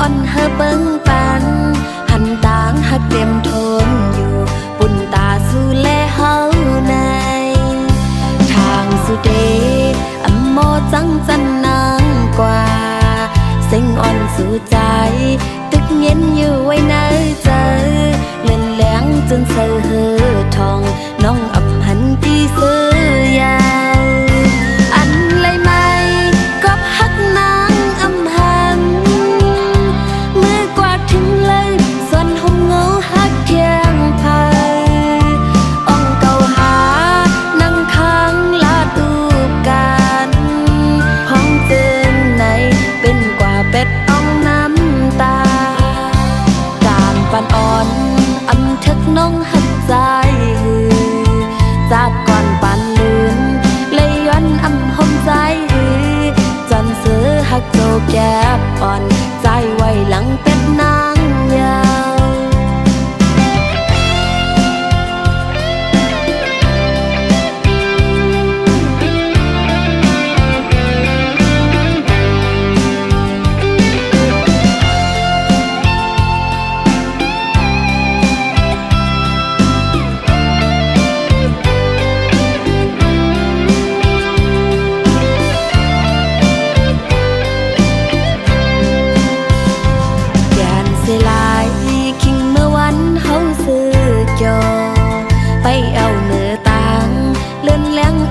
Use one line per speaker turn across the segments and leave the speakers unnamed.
อ่อนเฮอเบิ่งปันหันต่างหักเต็มทนอยู่ปุ่นตาสู่แลเฮาในทางสุเดอัมโมจังจันนางกว่าเส้งอ่อนสู่ใจตึกเย็นอยู่ไว้ในใจเล่นแหลงจนเสือเฮอทองน้องอำหันตีเสือยาวอันไรไม่ก็พักนางอำหันมือกวาดถึงเลยส่วนห่มเงาหักเทียงพายอ่องเก่าหานั่งค้างลาตูกันห้องเตือนในเป็นกว่าเป็ดอ่องน้ำตาการปันอ่อนอำทึกน้องหักใจจากก่อนปันลืนเลยย้อนอำห่มใจจนเสือหักโจแก็บอ่อนใจไว้หลังเป็ดนางยาว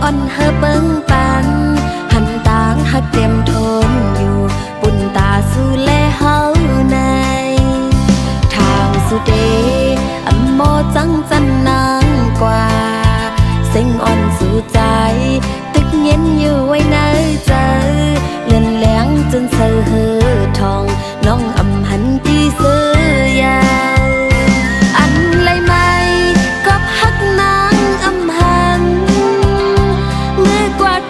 อ่อนเฮอเบิ่งปันหันต่างหักเต็มทนอยู่ปุ่นตาสู่แลเฮาในทางสุเดอัมโมจังจันนางกว่าเส้งอ่อนสู่ใจตึกเย็นอยู่ไว้ในใจเล่นแหลงจนเสือเฮอทองน้องอำหันตีเสือยาวอันไรไม่ก็พักนางอำหัน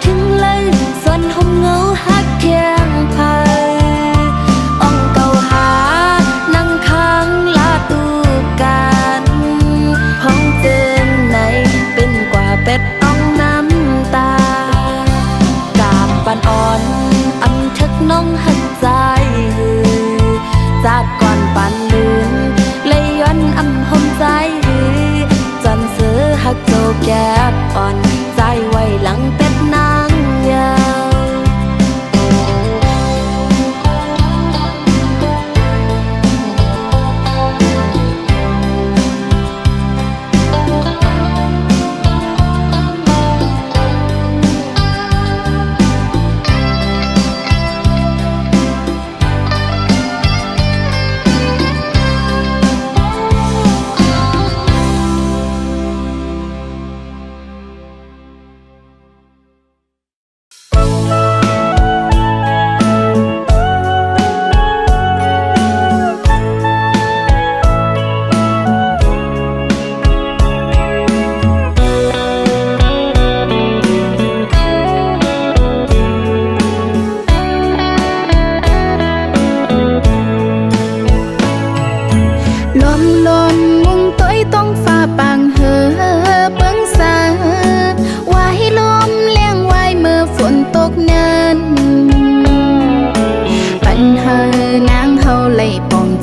ถึงเลยส่วนห่มเงาหักเทียงพายอ่องเก่าหานั่งค้างลาตูกันห้องเตือนในเป็นกว่าเป็ดอ่องน้ำตากาบปันอ่อนอำทึกน้องหักใจจากก่อนปันลืนเลยย้อนอำห่มใจจนเสือหักโจแก็บอ่อนใจไว้หลังเป็ดนางยาว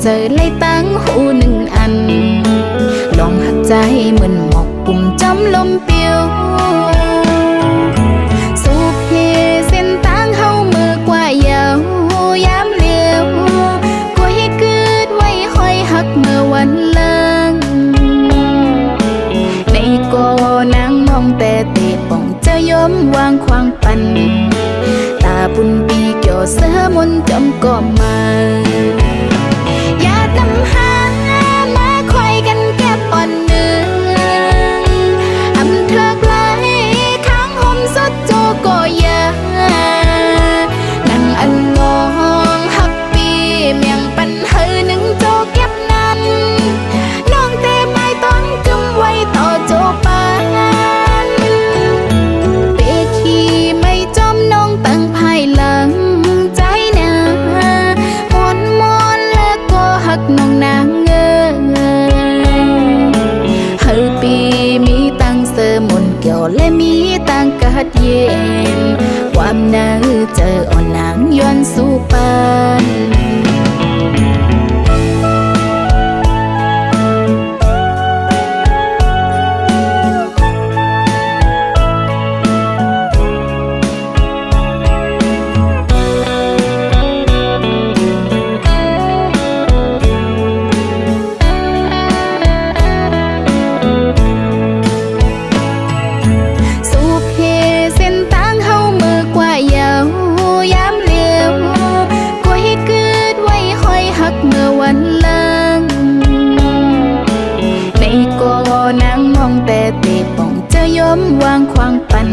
เจอเลยตั้งหูหนึ่งอันลองหักใจเหมือนหมอกปุ่มจำลมเปียวสูบเฮเส้นตั้งเฮามือกว่าเยาวยามเลี้ยวก็ให้เกิดไว้คอยหักเมื่อวันเลิงในก็นางมองแต่เตะป่องเจอยมวางควางปันตาบุญปีเกี่ยวเสือมนจำก็มาน้ำหามาคอยกันแก็บอ่อนเนื้ออำเธอไกล
ำวางควางปัน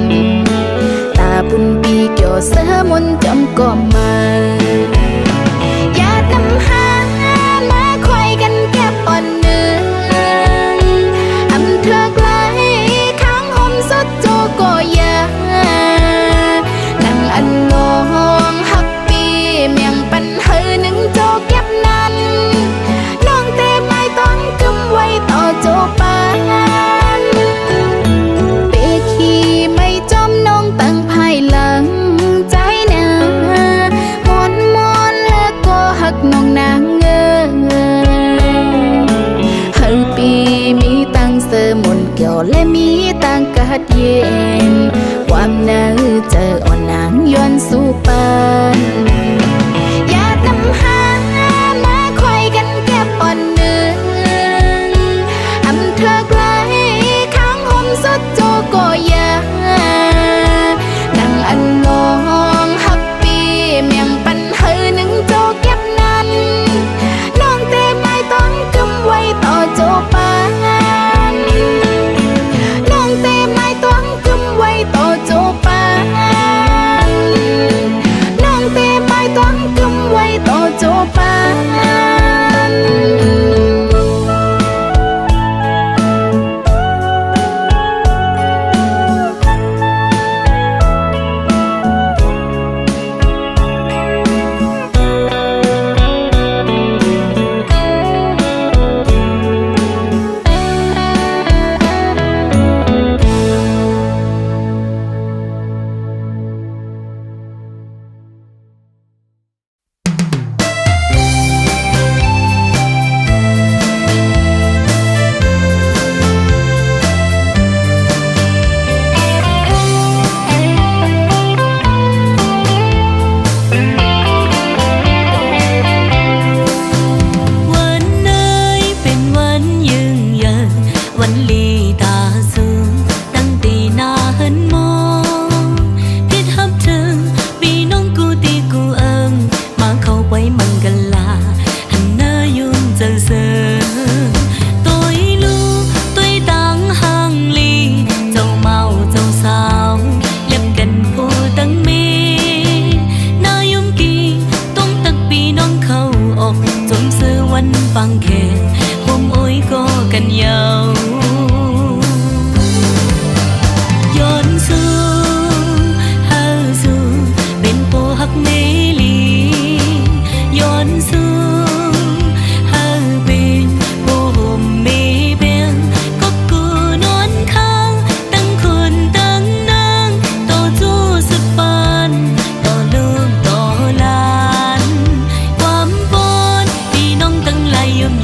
ตาบุญปีเกี่ยวเสือมนจำก็มาอย่านำหามาคอยกันแก็บอ่อนเนื้ออำเธอไกลข้างหอมสดโจก็ยานั่งอันงองหักปีเมียงปันเฮอหนึ่งโจเก็บนั้นน้องเตไม้ต้องกำไว้ต่อโจปานเปขี้ไม่จอมน้องตั้งภายหลังใจนามอนมอนแล้วก็หักน้องนางเงเฮอปีมีตั้งเสอมนเกี่ยวและมีตั้งกัดเย็นความน่าเจออ่อนนางย้อนสู่ปานอย่านำหามาคอยกันแก็บอ่อนเนื้ออำเธอไกลข้างหอมสดโจก็ยานั่งอันงองหักปีเมียงปันเฮอหนึ่งโจเก็บนั้นน้องเตไม้ต้องกำไว้ต่อโจปานน้องเตไม้ต้องกำไว้ต่อโจปานน้องเตไม้ต้องกำไว้ต่อโจปาน
ย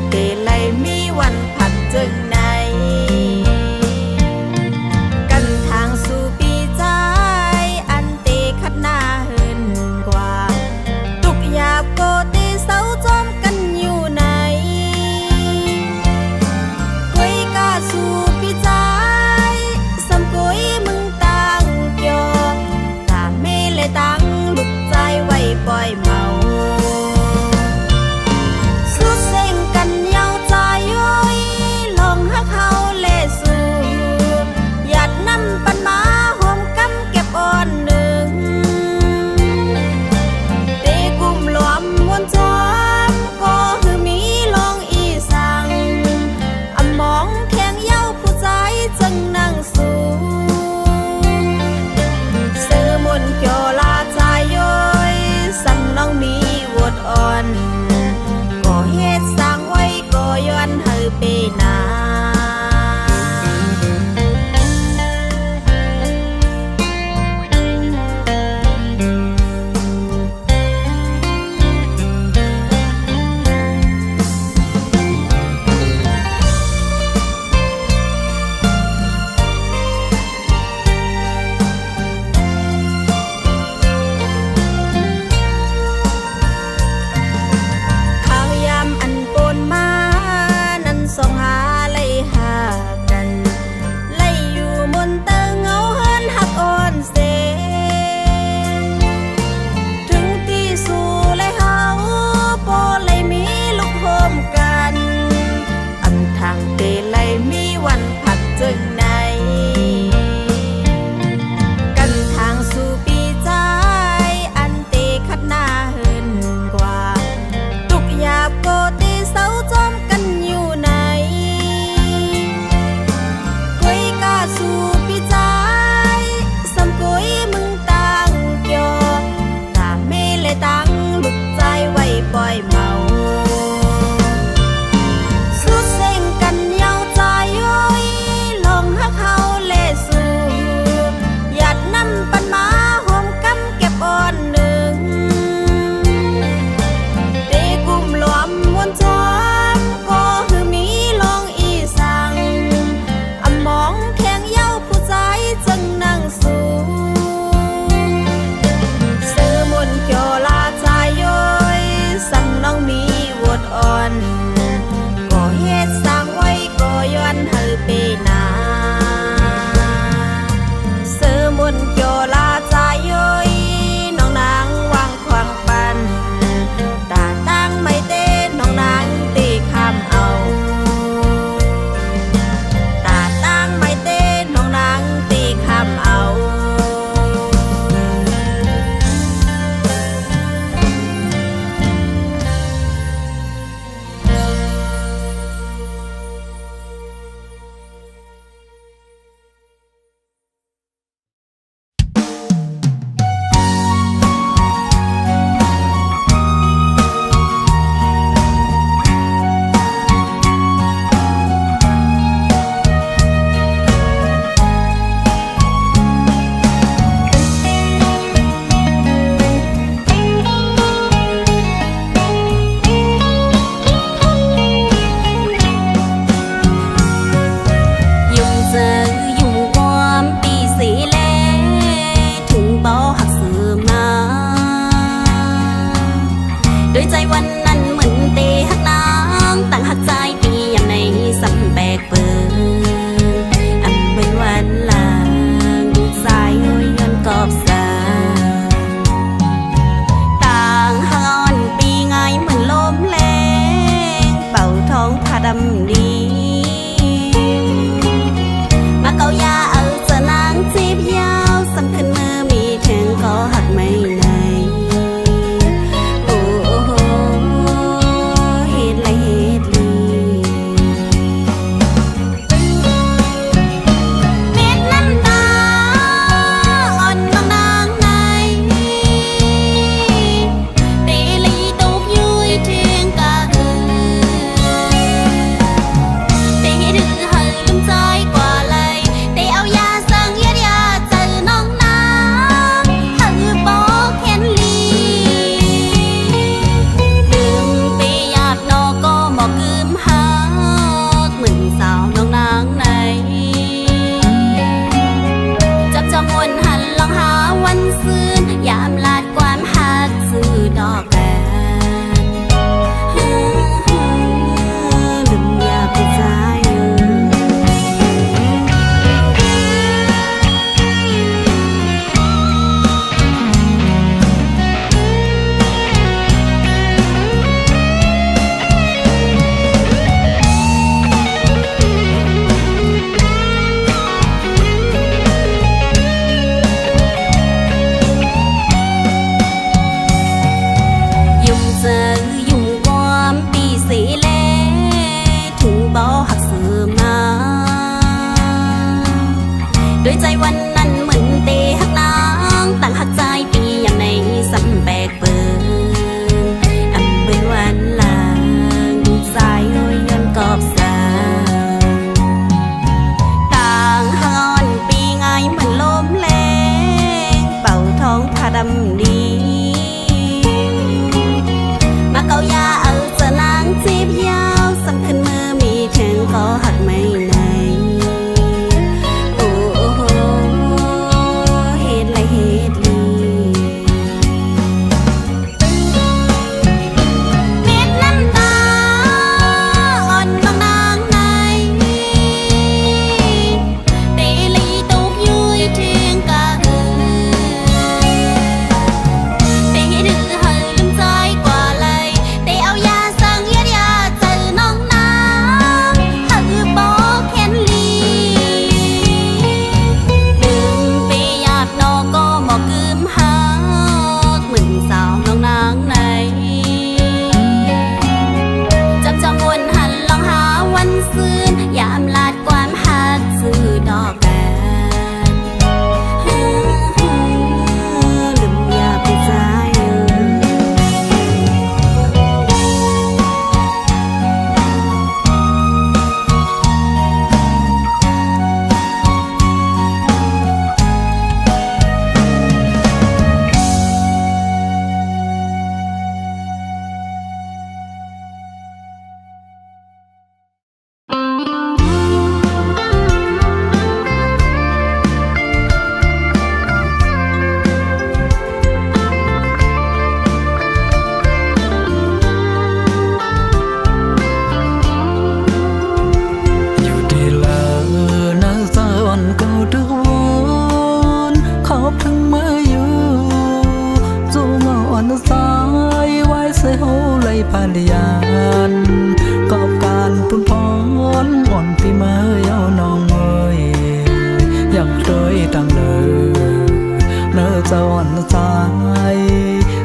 เตไลมีวันผัดจึงในกันทางสู่ปีใจอันเตขัดหน้าเหินกว่าตุกหยาบโกเตเสาจอมกันอยู่ไหนกุยกาสู่ปีใจสำกุยมึงตั้งเกี่ยวตาเมเลยตั้งลุกใจไว้ปล่อยเมาสู้เส้งกันเย้า
ยานกอบการพุ่นพรอ่อนปีเมื่อยาวนองเอ้ยยังเคยตั้งเลยเนื้อเจ้าอ่อนใจ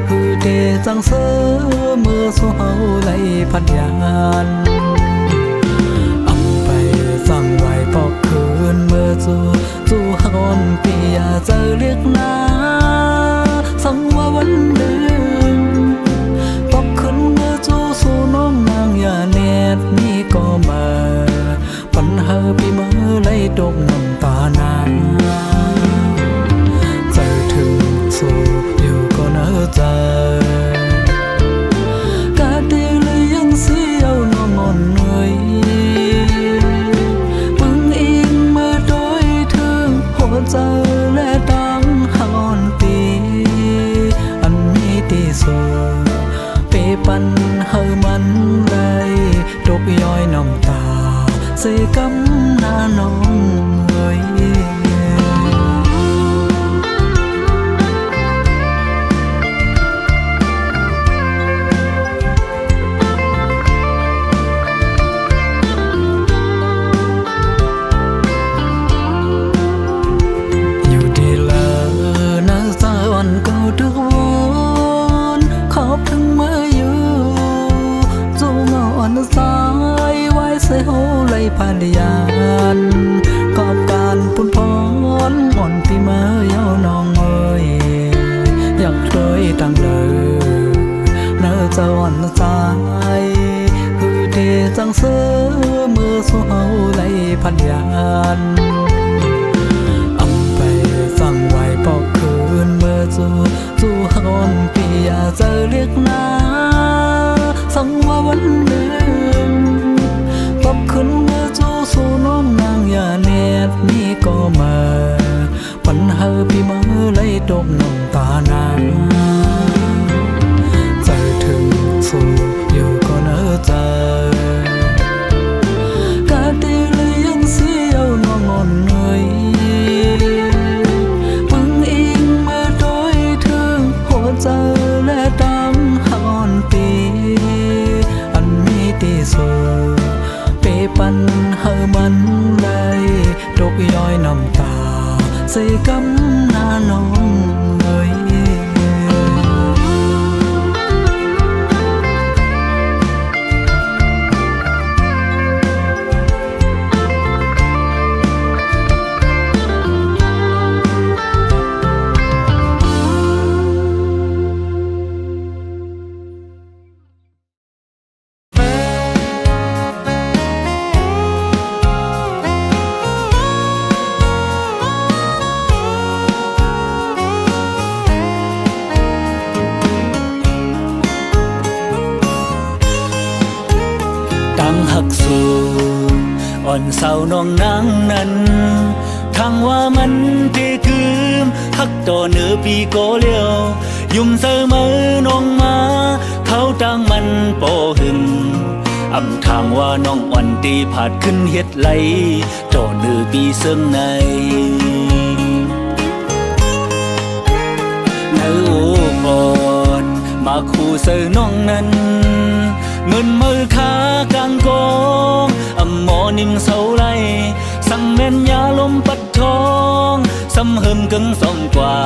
คือเดจังเสือเมื่อสู้เฮาไหลพัดยานไปสั่งไว้ปอกคืนเมื่อจู่ฮอนปียาเจอเรียกนาสั่งว่าวันเดิมปอกคืนเมื่อจู่สู่น้องนางอย่าเน็ดนี่ก็มาปัญหาปีเมื่อไหลดกน้ำตานาใจถึงสู่อยู่ก็เนื้อใจกาเดียเลยยังเสียวน้องอ่อนเหนื่อยเจอและตั้งหอนปีอันมีที่สุดเปปันเฮามันเลยตกย้อยน้ำตาเสกำหน้าน้องเอ้ยพันยานกอบการพุ่นพรอ่อนปีเมื่อยาวนองเอ้ยอยากเคยตั้งเลยเนื้อเจ้าอ่อนใจคือเดจังเสือเมื่อสู้เฮาไหลพันยานไปสั่งไว้ปอกคืนเมื่อจู่ฮอนปียาเจอเรียกนาสั่งว่าวันเดิมปอกคืนสู่น้องนางอย่าเน็ดนี่ก็มาปัญหาปีเมื่อไหลดกน้ำตานาใจถึงสู่อยู่ก็เนื้อใจกาเดียเลยยังเสียวน้องอ่อนเหนื่อยพึ่งอิงเมื่อโดยถึงหัวใจและตั้งหอนปีอันมีที่สุดเปปันเฮามันเลยตกย้อยน้ำตาใส่กำหน้าน้องเอ้ยหักสู่อ่อนเศร้าน้องนางนั้นทางว่ามันเทคืมหักต่อเนื้อปีโกเลียวยุ่มเสมอน้องมาเขาต่างมันโปหึงอำทางว่าน้องอ่อนตีผาดขึ้นเฮ็ดไหลต่อเนื้อปีเสื่องในเนื้อโอปอนมาคู่เสือน้องนั้นเงินมือขากลางกองหมอนิ่มเสาไหลสั่งแม่นยาลมปัดทองสำเฮิมกึ่งสองกว่า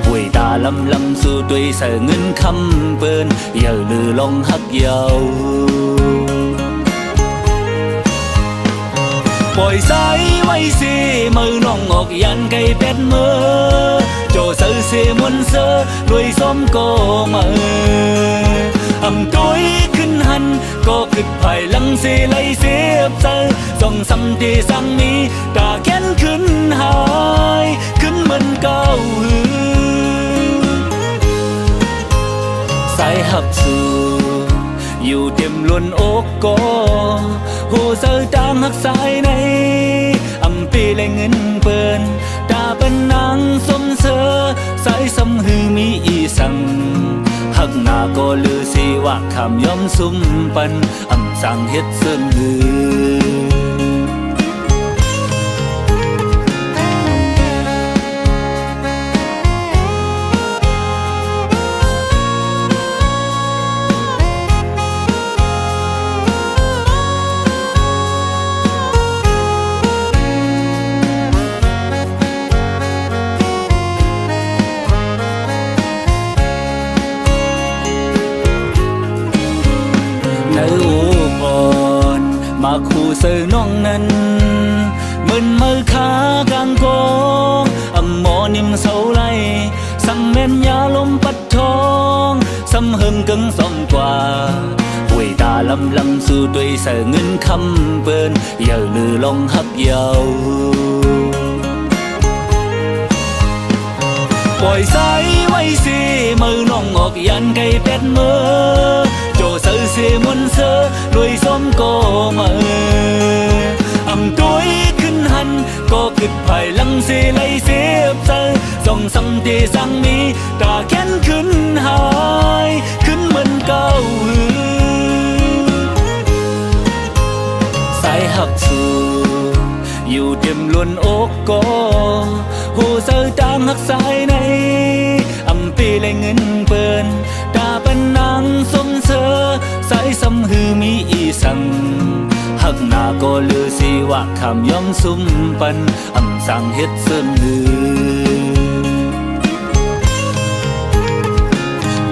หวยตาลำสู่ด้วยเสือเงินคำเปิ้นอย่าลือลองหักเยาปล่อยสายไว้เสมือน้องออกยันไก่เป็ดมือโจเสือเสมวนเสือด้วยซ้อมก็มือต้อยขึ้นหันก็ขึ้นภายหลังเสไลเสียบเจอส่องซ้ำที่สั่งมีตาแค้นขึ้นหายขึ้นเหมือนเก่าสายหับสู่อยู่เต็มล้นอกก็หูเสือตามหักสายในปีและเงินเปิ้นตาเป็นนางสมเสือสายสำหือมีอีสังหักหน้าก็ลือสิว่าคำยอมซุ่มปันสั่งเฮ็ดเสื่อมลือ ในอุปนมาคู่เสือน้องนั้นมึนมือขากลางกองหมอนิ่มเสาไลสังเม่นยาลมปัดทองสำหึงกึ่งสมกว่าหวยตาลำลำสู่ด้วยเสือเงินคำเปิ้นอย่าลือลงหักเยาปล่อยสายไว้สิมือน้องออกยันไก่เป็ดมือโจเสือเสียมุนเสือด้วยส้มโกมือตัวขึ้นหันก็กึดภายหลังเสียไหลเสียบเสือส่องซ้ำที่สั่งมีตาแค้นขึ้นหายขึ้นเหมือนเก่าสายหักสูอยู่เต็มล้วนอกก็หูเสือจางหักสายในปีเลยเงินเปิ้นตาเป็นนางสมเสือสายซ้ำหือมีอีสังหักหน้าก็ลือสิว่าคำย้อมซุ่มปันสั่งเฮ็ดเสนอ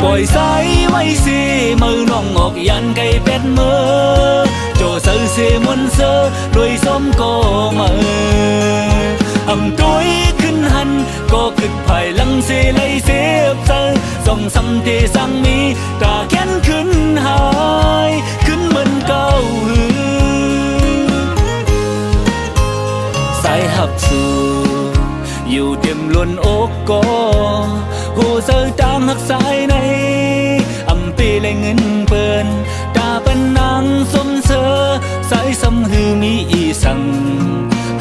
ปล่อยสายไว้สิมือน้องออกยันไก่เป็ดมือโจเสือเสียมุนเสือด้วยส้มโกมือตัวขึ้นหันก็กึดภายหลังเสียไหลเสียบเสือส่องซ้ำที่สั่งมีตาแค้นขึ้นหายขึ้นเหมือนเก่าสายหักสูอยู่เต็มล้วนอกก็หูเสือจางหักสายในปีเลยเงินเปิ้นตาเป็นนางสมเสือสายซ้ำหือมีอีสัง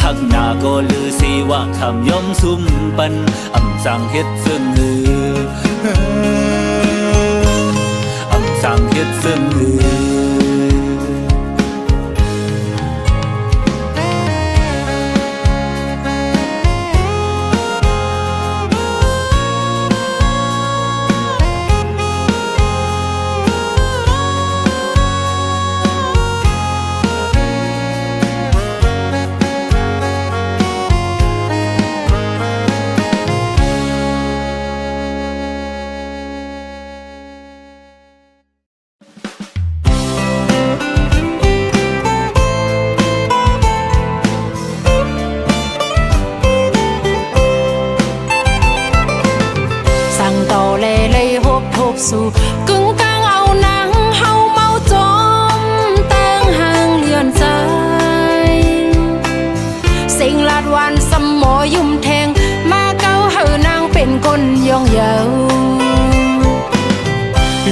หักหน้าก็ลือสิว่าคำย้อมซุ่มปันสั่งเฮ็ดเสนอสั่งเฮ็ดเสนอ
สู่กึ่งกลางเอาหนังเฮาเมาจอมแต่งห่างเลื่อนใจสิ่งลาดวันสมมอยุ่มแทงมาเก้าเฮานางเป็นคนย่องเยา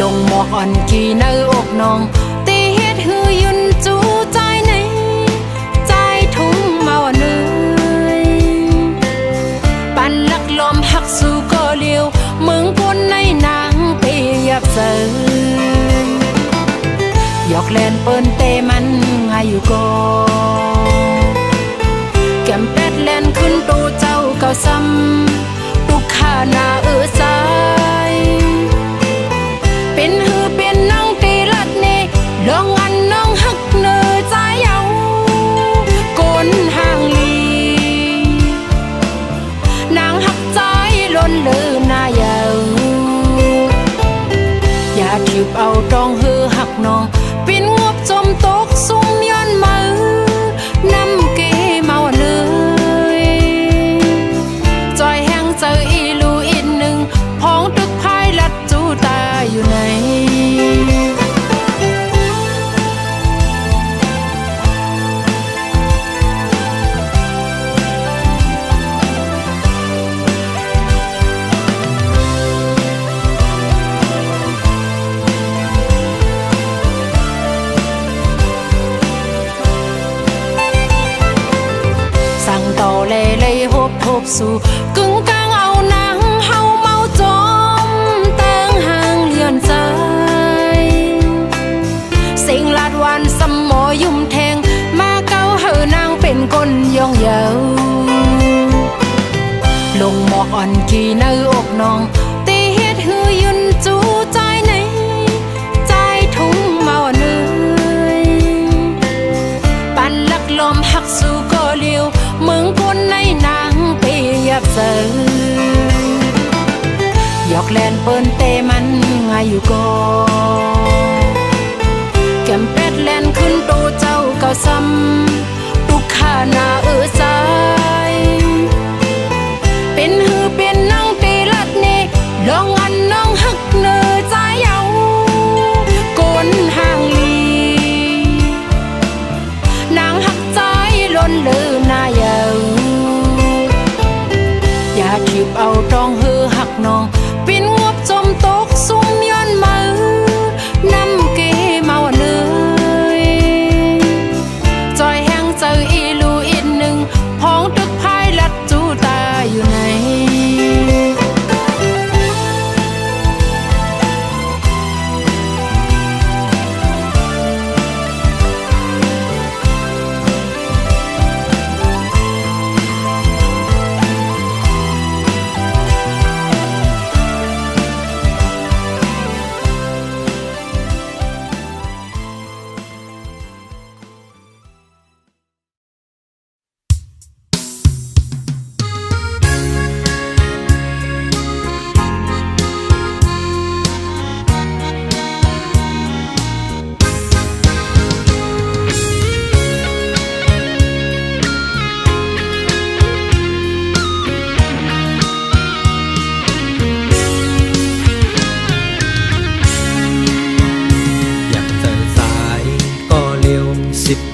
ลงหมอกอ่อนกี่ในอกน้องตีเฮ็ดหือยุนจูใจในใจทุ่งเมาเนื้อปันลักลมหักสู่ก็เลี้ยวเมืองปนในนางยับเสือยอกแลนเปิ้นเตมันหายอยู่ก็แก้มเป็ดแลนขึ้นตูเจ้าเก่าซ้ำตุกขาหน้าสายเป็นหือเป็นน้องตีลัดเนลองอันน้องหักเนอใจเอาก้นห่างลีนางหักใจล้นลืมหน้าเยาอย่าทิบเอาตองหือหักน้องปินงบจมตกซุ่มย้อนมือน้ำเกเมาเนยจอยแห้งเจออีลูอีกหนึ่งพ้องตึกพายลัดจูตาอยู่ไหนสู่กึ่งกลางเอาหนังเฮาเมาจอมแต่งห่างเลื่อนใจสิ่งลาดวันสมมอยุ่มแทงมาเก้าเฮานางเป็นคนย่องเยาลงหมอกอ่อนกี่ในอกน้องตีเฮ็ดหือยุนจูใจในใจทุ่งเมาเนื้อปันลักลมหักสู่ก็เลี้ยวเมืองปนในนางยับเสือยอกแลนเปิ้นเตมันหายอยู่ก็แก้ม แล่นขึ้นโตเจ้าเก่าซ้ำตุกขาหน้าใจเป็นหือเป็นนั่งตีลัดเนลองอันน้องหักเนอใจเยาก้นห่างลีนางหักใจล้นลืมหน้าเยาอย่าทิบเอาตองหือหักน้องปินงบจมตกซุ่มย้อนมือนำเกเมาเนยจอยแห้งเจออีลูอีกหนึ่งพ้องตึกพายลัดจูตาอยู่ไหน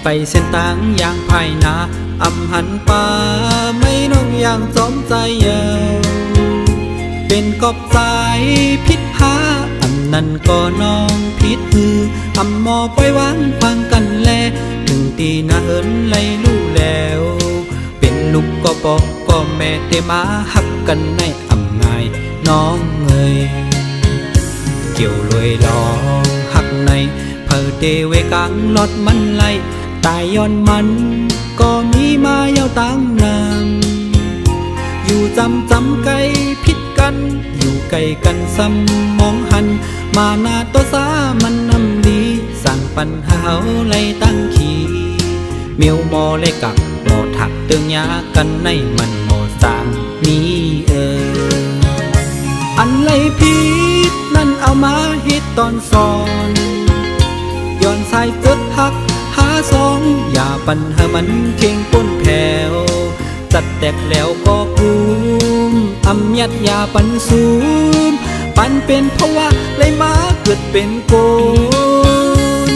ไปเส้นทางอย่างภายนาอำหันป่าไม่น้องอย่างสมใจเยาเป็นกอบสายพิษหาอำนั้นก็น้องพิษฮืออำหมอปล่อยวางฟังกันแลถึงตีนาเอินไล่ลู่แล้วเป็นลูกก็บอกก็แม่เตมาหักกันในอำง่ายน้องเอ่ยเกี่ยวลอยลองหักในเพอเตเวกังลอดมันไล่ตายย้อนมันก็มีมายาวตั้งนานอยู่จำไกลพิษกันอยู่ไกลกันซ้ำมองหันมาหน้าตัวสามันนำดีสั่งปัญหาไล่ตั้งขี่เมียวมอเลยกักหมอถักเตืองยากันในมันหมอสามมีอันไล่พิษนั่นเอามาฮิตตอนสอนย้อนสายเกิดหักหาสองอย่าปัญหามันเข่งป้นแผ่วจัดแตกแล้วก็ภูมิอำยัดยาปันสูมปันเป็นเพราะว่าเลยมาเกิดเป็นโกน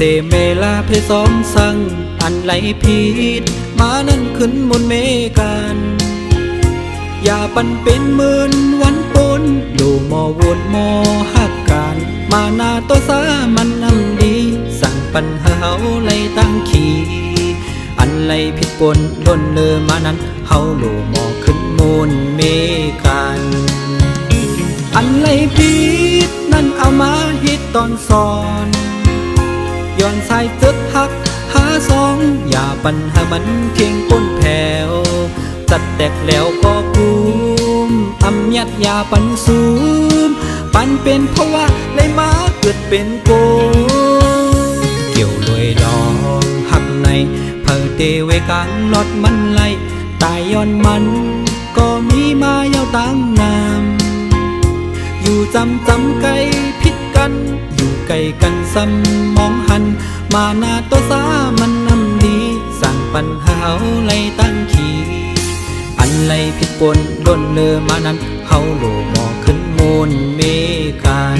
เซเมลาเพซ้อมสั่งอันไหลผิดมานั่นขึ้นมนเมกันอย่าปันเป็นหมื่นวันปนดูหมอวนหมอหักกันมาหน้าตัวสามันนำดีสั่งปัญหาไหลตั้งขี่อันไหลผิดปนล้นเลอมานั้นเฮาดูหมอขึ้นมนเมกันอันไหลผิดนั่นเอามาฮิตตอนสอนย้อนสายเกิดหักหาสองอย่าปัญหามันเข่งก้นแผ่วจัดแตกแล้วก็ภูมิอำยัดยาปันสูมปันเป็นเพราะว่าเลยมาเกิดเป็นโกเกี่ยวลอยลองหักในเพอเตเวกังลอดมันไล่ตายย้อนมันก็มีมายาวตั้งนามอยู่จำไกลพิษกันอยู่ไกลกันซ้ำมองหันมาหน้าตัวสามันนำดีสั่งปัญหาไล่ตั้งขี่อันไล่ผิดปนล้นเลอมานั้นเฮาโลหมอขึ้นมนเมกัน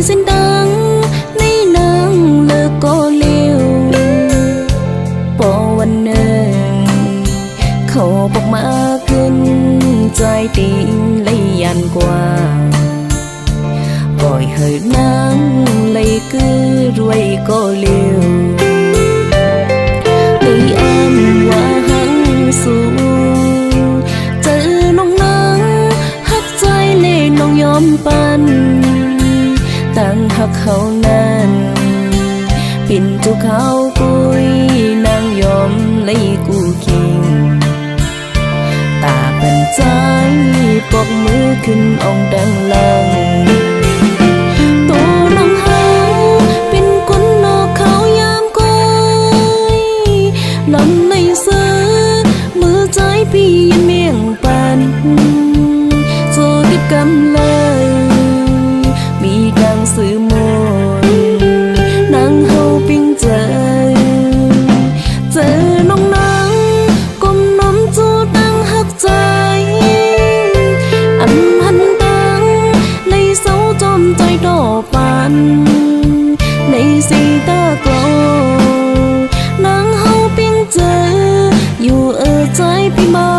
สิ้นดังในนางเลิกก็เลี้ยวพอวันหนึ่งเขาบอกมาขึ้นใจติงเลยยันกว่าปล่อยเหินนางเลยคือรวยก็เลี้ยวไม่อ้างว่าหังสูเจอน้องนางหักใจเล่น้องยอมปันตั้งหักเขานั้นปิ่นจุเขากุยนางยอมเลยกูคิงตาเป็นใจปอกมือขึ้นองดังลังตัวน้องหาเป็นคนนอกเขายามก้อยลำในเสือมือใจพี่ยังเมี่ยงปันโซดิบกำเลยมีดังสื่อมนนางเฮาปิ้งเจอน้องนางก้มน้อมจูตั้งหักใจอันหันตังในเสาจอมใจดอกปันในสีตากลนางเฮาปิ้งเจออยู่ใจพี่เมา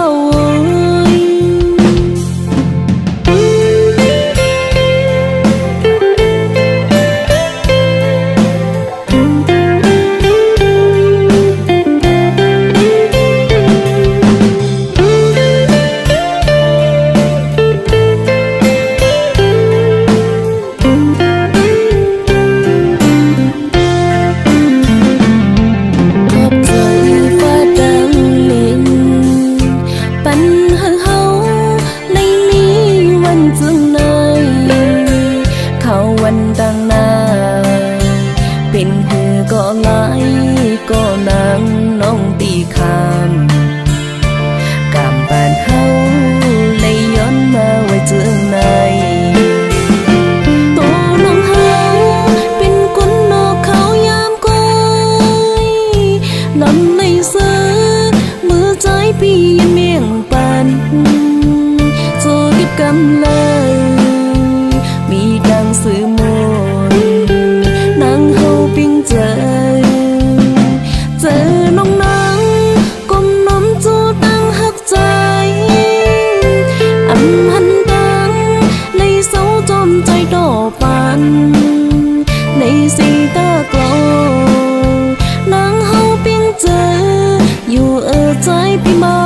เป็นหือก็ไหลก็นางน้องตีคำกำบานเฮาเลยย้อนมาไว้เจืองในตัวน้องเฮาเป็นคนนอกเขายามก้อยลำในเสือมือใจพี่ยังเมี่ยงปันโซดิบกำเลยมีดังสื่อมนนางเฮาปิ้งเจอน้องนางก้มน้อมจูตั้งหักใจอันหันดังในเสาจอมใจดอกปันในสีตากลนางเฮาปิ้งเจออยู่ใจพี่เมา